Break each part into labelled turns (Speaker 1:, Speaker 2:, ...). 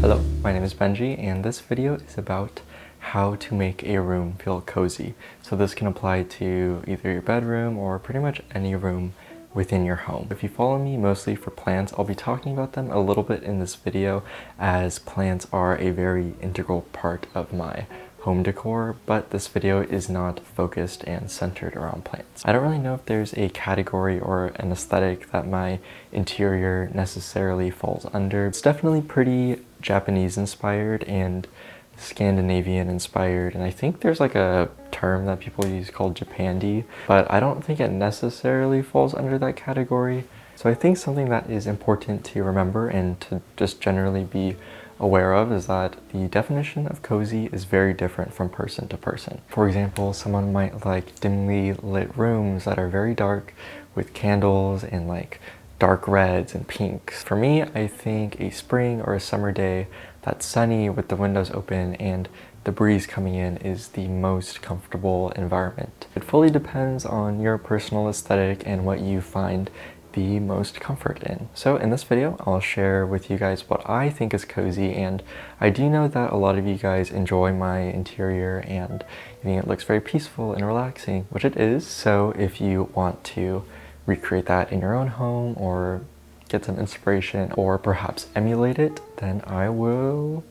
Speaker 1: Hello, my name is Benji, and this video is about how to make a room feel cozy. So this can apply to either your bedroom or pretty much any room within your home. If you follow me mostly for plants, I'll be talking about them a little bit in this video, as plants are a very integral part of my home decor, but this video is not focused and centered around plants. I don't really know if there's a category or an aesthetic that my interior necessarily falls under. It's definitely pretty Japanese inspired and Scandinavian inspired, and I think there's like a term that people use called Japandi, but I don't think it necessarily falls under that category. So I think something that is important to remember and to just generally be aware of is that the definition of cozy is very different from person to person. For example, someone might like dimly lit rooms that are very dark with candles and like dark reds and pinks. For me, I think a spring or a summer day that's sunny with the windows open and the breeze coming in is the most comfortable environment. It fully depends on your personal aesthetic and what you find the most comfort in. So in this video, I'll share with you guys what I think is cozy, and I do know that a lot of you guys enjoy my interior and you think it looks very peaceful and relaxing, which it is. So if you want to recreate that in your own home or get some inspiration or perhaps emulate it, then I will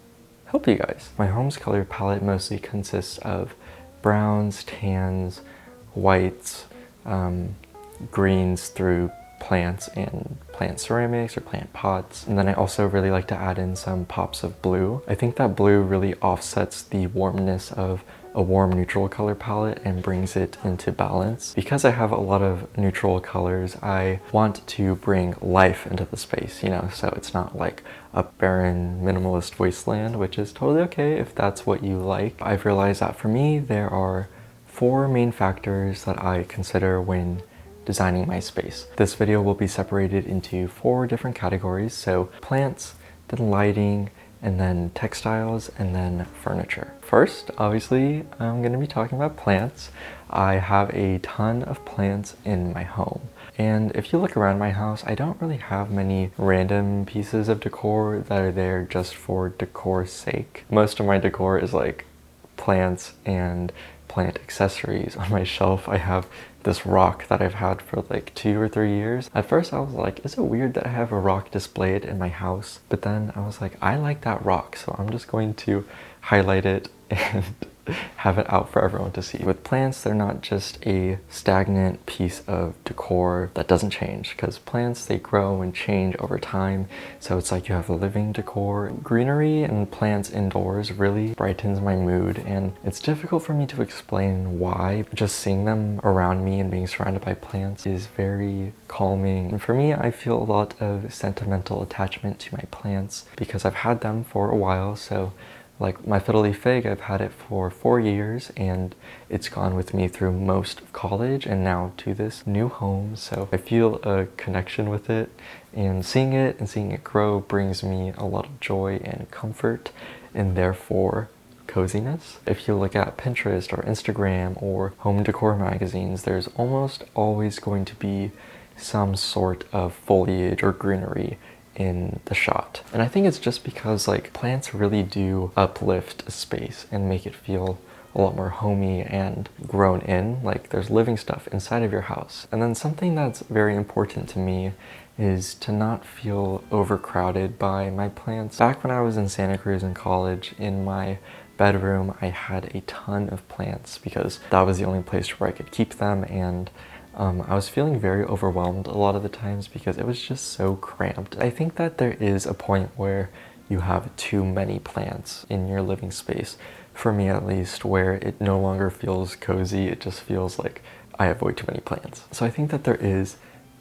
Speaker 1: help you guys. My home's color palette mostly consists of browns, tans, whites, greens through plants and plant ceramics or plant pots. And then I also really like to add in some pops of blue. I think that blue really offsets the warmness of a warm neutral color palette and brings it into balance. Because I have a lot of neutral colors, I want to bring life into the space, you know, so it's not like a barren minimalist wasteland, which is totally okay if that's what you like. I've realized that for me, there are 4 main factors that I consider when designing my space. This video will be separated into 4 different categories. So plants, then lighting, and then textiles, and then furniture. First, obviously, I'm gonna be talking about plants. I have a ton of plants in my home. And if you look around my house, I don't really have many random pieces of decor that are there just for decor's sake. Most of my decor is like plants and plant accessories. On my shelf, I have this rock that I've had for like 2 or 3 years. At first I was like, is it weird that I have a rock displayed in my house? But then I was like, I like that rock, so I'm just going to highlight it and have it out for everyone to see. With plants, they're not just a stagnant piece of decor that doesn't change, because plants, they grow and change over time. So it's like you have a living decor. Greenery and plants indoors really brightens my mood, and it's difficult for me to explain why. Just seeing them around me and being surrounded by plants is very calming. And for me, I feel a lot of sentimental attachment to my plants because I've had them for a while. So like my fiddle leaf fig, I've had it for 4 years and it's gone with me through most of college and now to this new home. So I feel a connection with it, and seeing it grow brings me a lot of joy and comfort, and therefore coziness. If you look at Pinterest or Instagram or home decor magazines, there's almost always going to be some sort of foliage or greenery in the shot. And I think it's just because like plants really do uplift a space and make it feel a lot more homey and grown in, like there's living stuff inside of your house. And then something that's very important to me is to not feel overcrowded by my plants. Back when I was in Santa Cruz in college, in my bedroom, I had a ton of plants because that was the only place where I could keep them, and I was feeling very overwhelmed a lot of the times because it was just so cramped. I think that there is a point where you have too many plants in your living space, for me at least, where it no longer feels cozy. It just feels like I have way too many plants. So I think that there is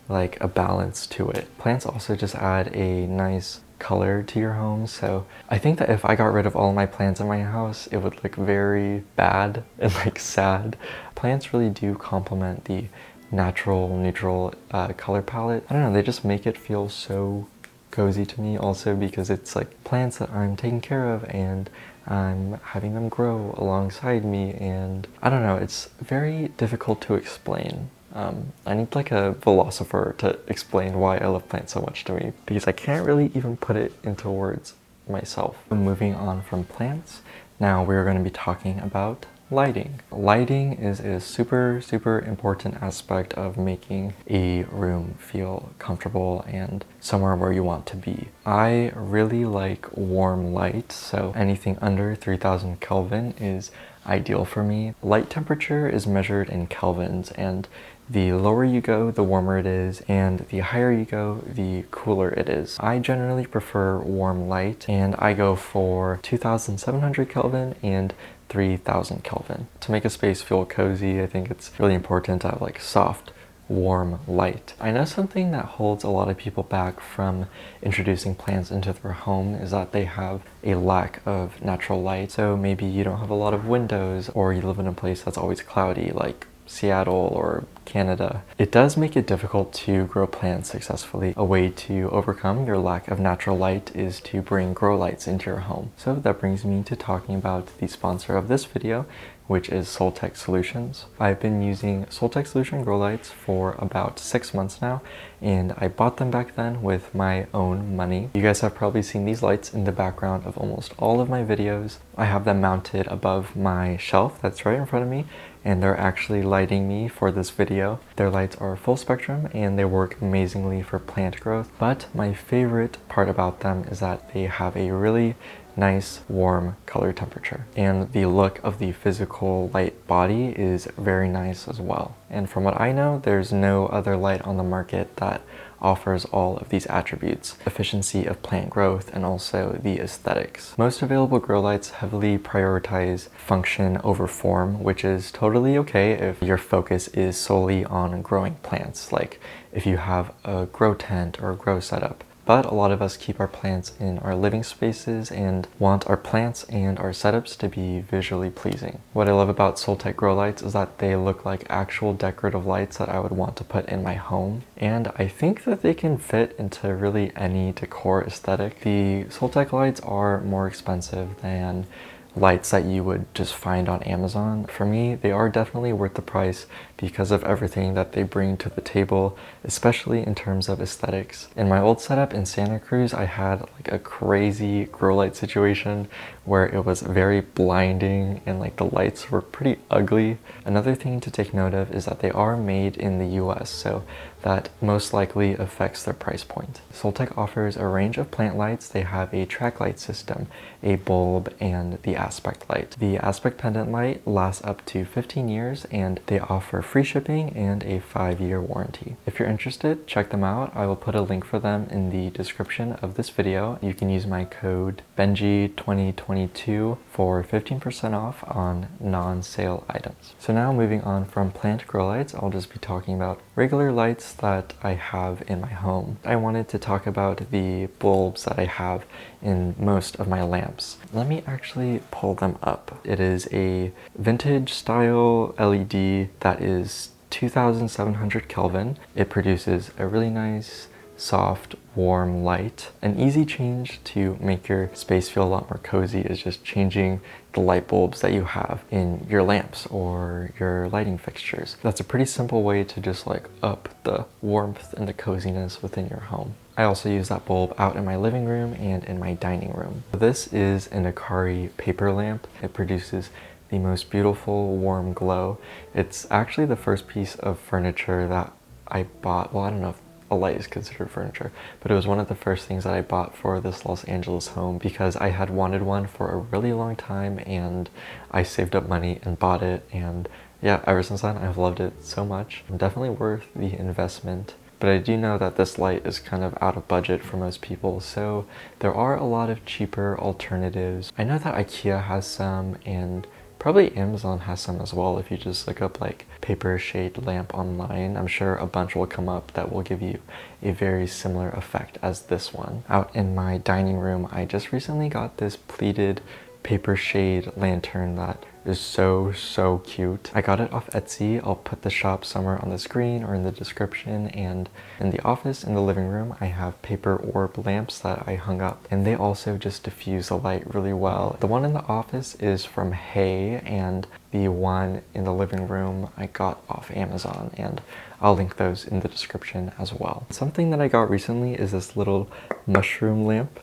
Speaker 1: like a balance to it. Plants also just add a nice color to your home. So I think that if I got rid of all my plants in my house, it would look very bad and like sad. Plants really do complement the natural neutral color palette. I don't know, they just make it feel so cozy to me, also because it's like plants that I'm taking care of and I'm having them grow alongside me, and I don't know, it's very difficult to explain. I need like a philosopher to explain why I love plants so much to me, because I can't really even put it into words. myself. Moving on from plants, now we're going to be talking about lighting. Lighting is a super important aspect of making a room feel comfortable and somewhere where you want to be. I really like warm light, so anything under 3000 Kelvin is ideal for me. Light temperature is measured in kelvins, and the lower you go, the warmer it is, and the higher you go, the cooler it is. I generally prefer warm light, and I go for 2700 Kelvin and 3000 Kelvin. To make a space feel cozy, I think it's really important to have like soft, warm light. I know something that holds a lot of people back from introducing plants into their home is that they have a lack of natural light. So maybe you don't have a lot of windows, or you live in a place that's always cloudy, like Seattle or Canada. It does make it difficult to grow plants successfully. A way to overcome your lack of natural light is to bring grow lights into your home. So that brings me to talking about the sponsor of this video, which is Soltech Solutions. I've been using Soltech Solution grow lights for about 6 months now, and I bought them back then with my own money. You guys have probably seen these lights in the background of almost all of my videos. I have them mounted above my shelf that's right in front of me, and they're actually lighting me for this video. Their lights are full spectrum and they work amazingly for plant growth, but my favorite part about them is that they have a really nice warm color temperature, and the look of the physical light body is very nice as well. And from what I know, there's no other light on the market that offers all of these attributes: efficiency of plant growth and also the aesthetics. Most available grow lights heavily prioritize function over form, which is totally okay if your focus is solely on growing plants, like if you have a grow tent or a grow setup. But a lot of us keep our plants in our living spaces and want our plants and our setups to be visually pleasing. What I love about Soltech grow lights is that they look like actual decorative lights that I would want to put in my home. And I think that they can fit into really any decor aesthetic. The Soltech lights are more expensive than lights that you would just find on Amazon. For me, they are definitely worth the price because of everything that they bring to the table, especially in terms of aesthetics. In my old setup in Santa Cruz, I had like a crazy grow light situation where it was very blinding and like the lights were pretty ugly. Another thing to take note of is that they are made in the US, so that most likely affects their price point. Soltech offers a range of plant lights. They have a track light system, a bulb, and the aspect light. The aspect pendant light lasts up to 15 years, and they offer free shipping and a 5-year warranty. If you're interested, check them out. I will put a link for them in the description of this video. You can use my code BENJI2022 for 15% off on non-sale items. So now moving on from plant grow lights, I'll just be talking about regular lights that I have in my home. I wanted to talk about the bulbs that I have in most of my lamps. Let me actually pull them up. It is a vintage style LED that is 2700 Kelvin. It produces a really nice, soft, warm light. An easy change to make your space feel a lot more cozy is just changing the light bulbs that you have in your lamps or your lighting fixtures. That's a pretty simple way to just like up the warmth and the coziness within your home. I also use that bulb out in my living room and in my dining room. This is an Ikea paper lamp. It produces the most beautiful warm glow. It's actually the first piece of furniture that I bought. Well, I don't know if a light is considered furniture, but it was one of the first things that I bought for this Los Angeles home because I had wanted one for a really long time and I saved up money and bought it, and yeah, ever since then I've loved it so much. Definitely worth the investment. But I do know that this light is kind of out of budget for most people, so there are a lot of cheaper alternatives. I know that Ikea has some, and probably Amazon has some as well. If you just look up like paper shade lamp online, I'm sure a bunch will come up that will give you a very similar effect as this one. Out in my dining room, I just recently got this pleated paper shade lantern that is so cute. I got it off Etsy. I'll put the shop somewhere on the screen or in the description. And in the office, in the living room, I have paper orb lamps that I hung up, and they also just diffuse the light really well. The one in the office is from Hay, and the one in the living room I got off Amazon, and I'll link those in the description as well. Something that I got recently is this little mushroom lamp.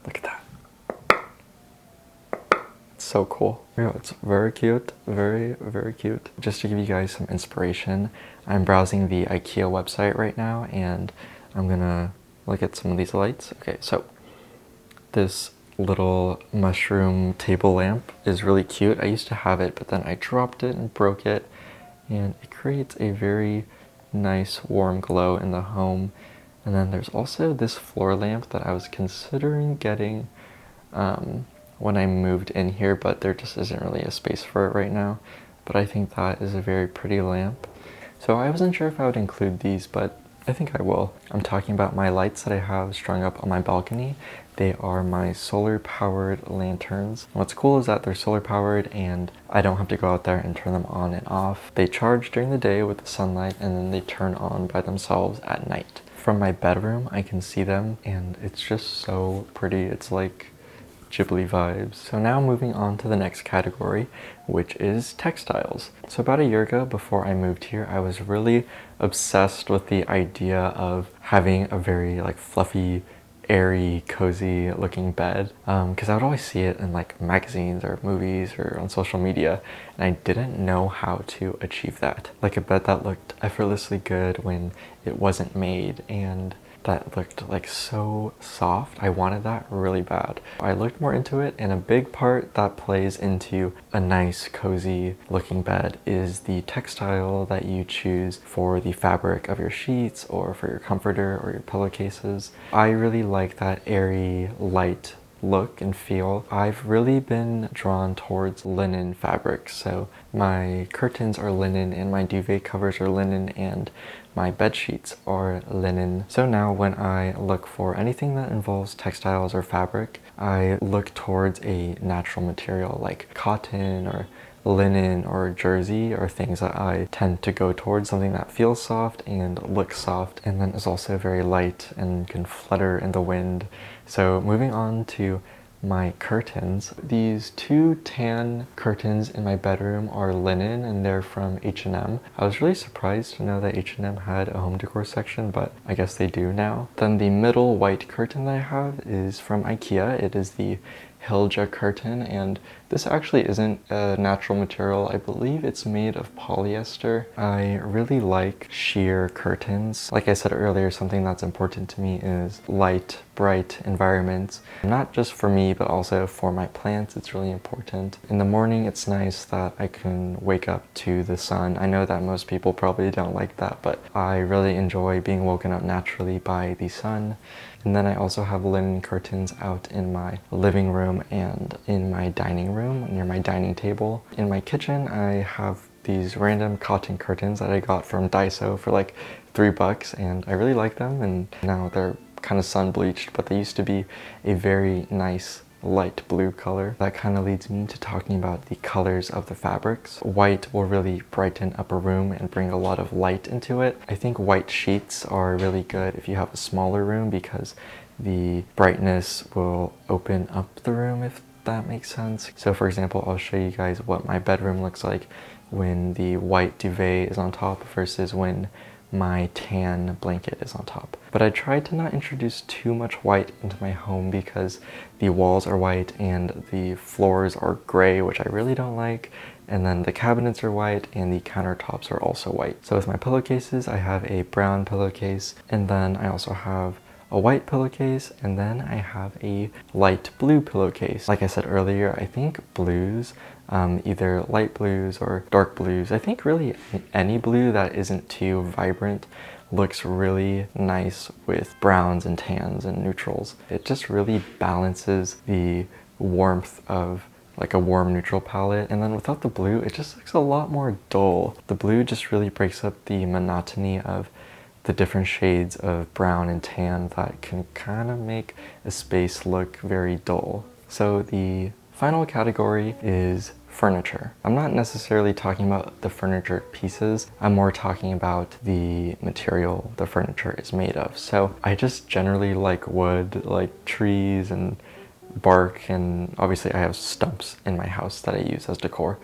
Speaker 1: Look at that. so cool. It's very cute, very, very cute. Just to give you guys some inspiration, I'm browsing the Ikea website right now and I'm gonna look at some of these lights. Okay, so this little mushroom table lamp is really cute. I used to have it, but then I dropped it and broke it, and it creates a very nice warm glow in the home. And then there's also this floor lamp that I was considering getting when I moved in here, but there just isn't really a space for it right now. But I think that is a very pretty lamp. So I wasn't sure if I would include these, but I think I will. I'm talking about my lights that I have strung up on my balcony. They are my solar powered lanterns. And what's cool is that they're solar powered and I don't have to go out there and turn them on and off. They charge during the day with the sunlight and then they turn on by themselves at night. From my bedroom, I can see them and it's just so pretty. It's like Ghibli vibes. So now moving on to the next category, which is textiles. So about a year ago, before I moved here, I was really obsessed with the idea of having a very like fluffy, airy, cozy looking bed, because I would always see it in like magazines or movies or on social media, and I didn't know how to achieve that. Like a bed that looked effortlessly good when it wasn't made, and that looked like so soft. I wanted that really bad. I looked more into it, and a big part that plays into a nice cozy looking bed is the textile that you choose for the fabric of your sheets or for your comforter or your pillowcases. I really like that airy, light look and feel. I've really been drawn towards linen fabrics. So my curtains are linen and my duvet covers are linen and my bed sheets are linen. So now when I look for anything that involves textiles or fabric, I look towards a natural material like cotton or linen or jersey, or things that I tend to go towards, something that feels soft and looks soft and then is also very light and can flutter in the wind. So moving on to my curtains. These two tan curtains in my bedroom are linen and they're from H&M. I was really surprised to know that H&M had a home decor section, but I guess they do now. Then the middle white curtain that I have is from Ikea. It is the Hilja curtain, and this actually isn't a natural material. I believe it's made of polyester. I really like sheer curtains. Like I said earlier, something that's important to me is light, bright environments. Not just for me, but also for my plants. It's really important. In the morning, it's nice that I can wake up to the sun. I know that most people probably don't like that, but I really enjoy being woken up naturally by the sun. And then I also have linen curtains out in my living room and in my dining room, near my dining table. In my kitchen, I have these random cotton curtains that I got from Daiso for like $3, and I really like them, and now they're kind of sun bleached, but they used to be a very nice light blue color. That kind of leads me to talking about the colors of the fabrics. White will really brighten up a room and bring a lot of light into it. I think white sheets are really good if you have a smaller room because the brightness will open up the room, if that makes sense. So for example, I'll show you guys what my bedroom looks like when the white duvet is on top versus when my tan blanket is on top. But I tried to not introduce too much white into my home because the walls are white and the floors are gray, which I really don't like. And then the cabinets are white and the countertops are also white. So with my pillowcases, I have a brown pillowcase, and then I also have a white pillowcase, and then I have a light blue pillowcase. Like I said earlier, I think blues, either light blues or dark blues, I think really any blue that isn't too vibrant looks really nice with browns and tans and neutrals. It just really balances the warmth of like a warm neutral palette, and then without the blue it just looks a lot more dull. The blue just really breaks up the monotony of the different shades of brown and tan that can kind of make a space look very dull. So the final category is furniture. I'm not necessarily talking about the furniture pieces, I'm more talking about the material the furniture is made of. So I just generally like wood, like trees and bark, and obviously I have stumps in my house that I use as decor.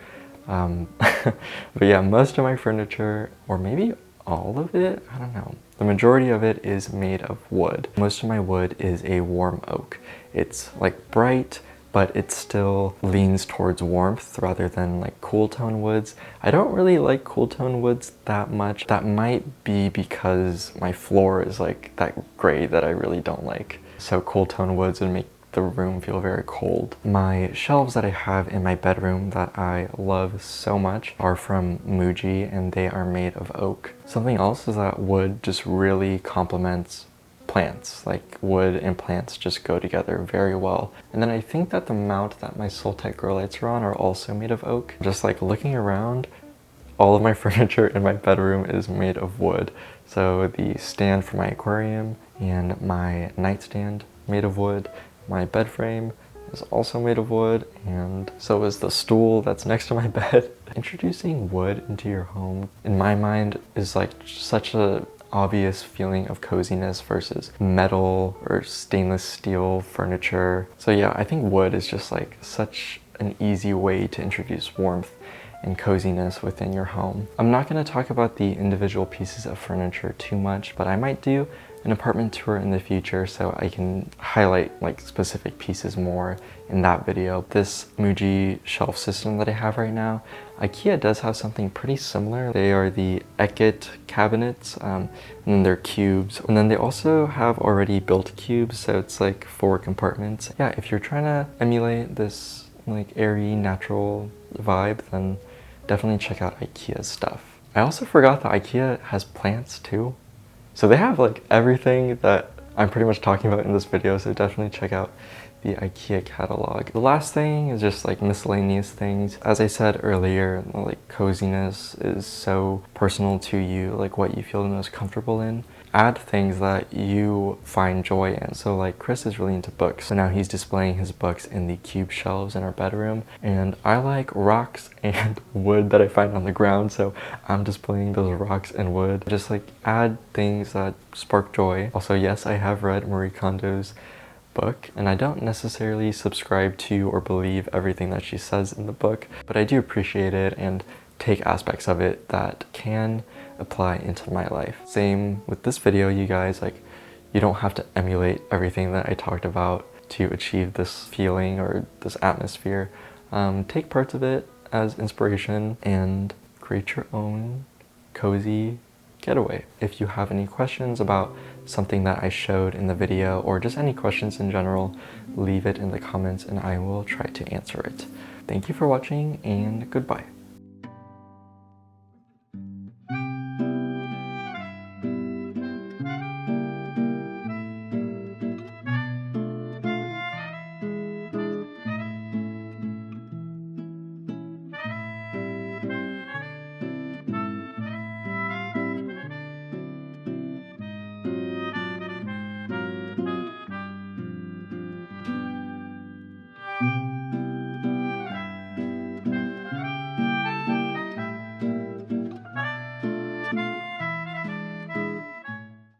Speaker 1: But yeah, most of my furniture, or maybe all of it, I don't know. The majority of it is made of wood. Most of my wood is a warm oak. It's like bright, but it still leans towards warmth rather than like cool tone woods. I don't really like cool tone woods that much. That might be because my floor is like that gray that I really don't like. So cool tone woods would make the room feel very cold. My shelves that I have in my bedroom that I love so much are from Muji, and they are made of oak. Something else is that wood just really complements plants. Like wood and plants just go together very well. And then I think that the mount that my Soltech grow lights are on are also made of oak. Just like looking around, all of my furniture in my bedroom is made of wood. So the stand for my aquarium and my nightstand made of wood. My bed frame is also made of wood, and so is the stool that's next to my bed. Introducing wood into your home, in my mind, is like such a obvious feeling of coziness versus metal or stainless steel furniture. So yeah, I think wood is just like such an easy way to introduce warmth and coziness within your home. I'm not going to talk about the individual pieces of furniture too much, but I might do an apartment tour in the future so I can highlight like specific pieces more in that video. This Muji shelf system that I have right now, Ikea does have something pretty similar. They are the Ikea cabinets, and then they're cubes. And then they also have already built cubes, so it's like 4 compartments. Yeah, if you're trying to emulate this like airy, natural vibe, then definitely check out Ikea's stuff. I also forgot that Ikea has plants too. So they have like everything that I'm pretty much talking about in this video, so definitely check out the Ikea catalog. The last thing is just like miscellaneous things. As I said earlier, like coziness is so personal to you, like what you feel the most comfortable in. Add things that you find joy in. So like Chris is really into books, so now he's displaying his books in the cube shelves in our bedroom, and I like rocks and wood that I find on the ground, so I'm displaying those rocks and wood. Just like add things that spark joy. Also, yes, I have read Marie Kondo's book, and I don't necessarily subscribe to or believe everything that she says in the book, but I do appreciate it and take aspects of it that can apply into my life. Same with this video, you guys, like you don't have to emulate everything that I talked about to achieve this feeling or this atmosphere. Take parts of it as inspiration and create your own cozy getaway. If you have any questions about something that I showed in the video, or just any questions in general, leave it in the comments and I will try to answer it. Thank you for watching, and goodbye.